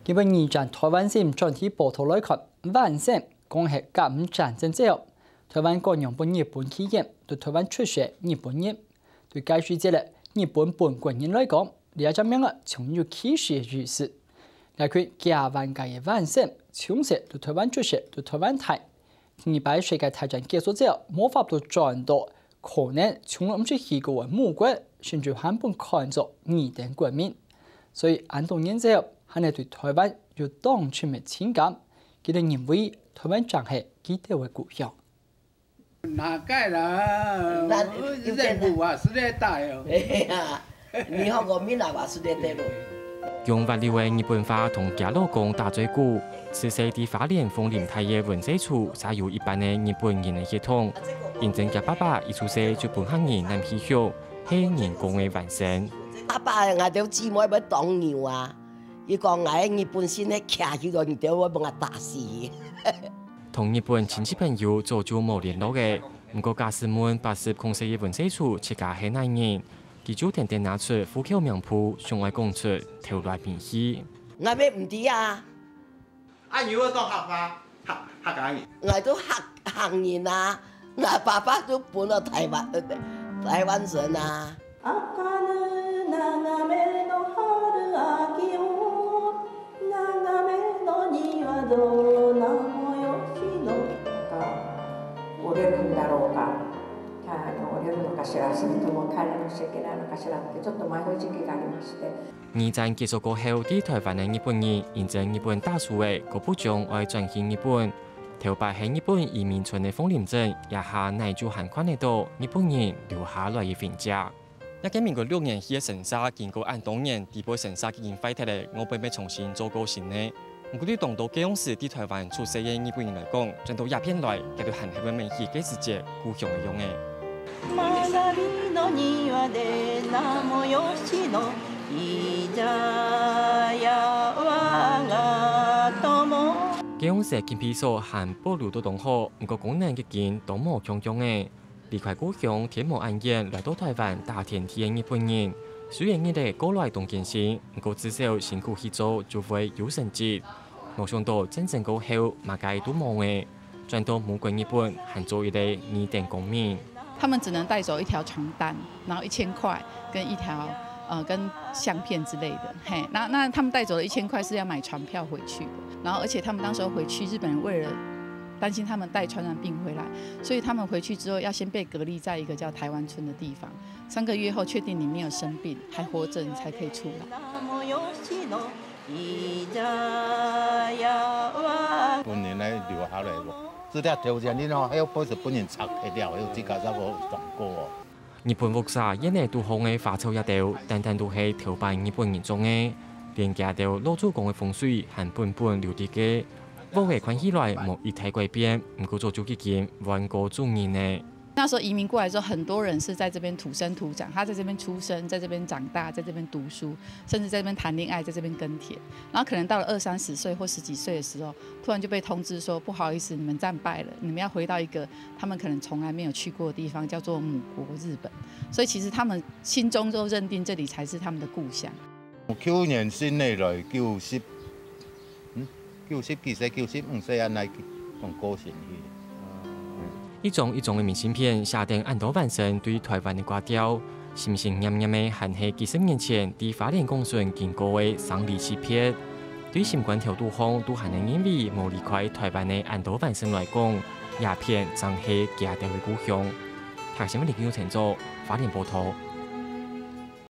基本二戰台灣新專題報道來看，晚上講係甲午戰爭之後，台灣僱用本日本企業對台灣出售日本人，對解説者咧，日本本國人來講，呢一種名啊，從有歧視嘅意思。例如甲晚界嘅晚上，搶食對台灣出售對台灣台，第二擺世界大戰結束之後，冇法度轉到，可能從唔出去個目光，甚至韓本看作二等國民，所以按多年之後，係你對台灣有當初嘅情感，佢哋認為台灣真係佢哋嘅故鄉。哪改啦？政府啊，是在大哦。哎呀，你好国民啊，話是在大咯。用物料嘅日本話同假老公打嘴鼓，此時喺花蓮鳳林太嘅文社處，才有一般嘅日本人嘅血統。認真嘅爸爸一出世就本鄉人南皮鄉，係人工嘅完成。阿爸我哋姊妹要當牛啊！伊講我喺日本先咧徛起個，你哋我幫我打死。同日本親戚朋友早就冇聯絡嘅，不過家師們80控制嘅文社處設家係男人，佢就天天拿出戶口名簿向外講出投來便宜。我咩唔知啊？阿牛我都客家人，我都客人啊！我爸爸都搬到台灣人啊。二戰結束過後，啲台灣嘅日本人認證日本大數嘅個部長愛轉去日本，頭擺喺日本移民村嘅鳳林鎮，也下乃住韓款嘅到日本人留下來嘅評價。一間民國6年起嘅神沙，經過按當年地保神沙已經廢鐵咧，我準備重新做過新嘅。唔過對當到這樣時，對台灣出世嘅日本人來講，轉到鴉片來，佢哋韓係會明顯嘅世界故鄉嘅用嘅。這樣時見皮數韓保留到當好，唔過功能嘅件都冇強強嘅。離開故鄉天無暗夜來到台灣打天梯嘅日本人，雖然佢哋過來動見性，唔過至少辛苦去做就會有成績。冇想到真正過後，乜嘢都冇嘅，轉到母國日本，還做一個二等公民。他們只能帶走一條床單，然後1000塊跟一條跟相片之類的。嘿，那他們帶走了1000塊是要買船票回去的，然後而且他們當時候回去，日本人為了擔心他們帶傳染病回來，所以他們回去之後要先被隔離在一個叫台灣村的地方，3個月後確定你沒有生病，還活着，你才可以出來。本人咧留下來喎，這條條件你喏，還要保持本人拆開掉，有自家嗰個狀過。日本武士一年都好嘅花草一條，單單都係頭擺日本人種嘅，連家條老祖公嘅風水還本本留啲嘅，武嘅看起來冇一體改變，唔過做咗幾件萬國主義呢。那時候移民過來之後，很多人是在這邊土生土長，他在這邊出生，在這邊長大，在這邊讀書，甚至在這邊談戀愛，在這邊耕田。然後可能到了20-30歲或10幾歲的時候，突然就被通知說，不好意思，你們戰敗了，你們要回到一個他們可能從來沒有去過的地方，叫做母國日本。所以其實他們心中都認定這裡才是他們的故鄉。去年先嚟來90幾歲，95歲安嚟講高興去。一種嘅明信片下定按到完成對台灣嘅掛雕，心心念念嘅還係幾10年前喺花蓮公園經過嘅生離死別。對新冠條度方都還能因為冇離開台灣嘅按到完成來講，鴉片真係家條嘅故鄉。台新聞林有陳做花蓮報道。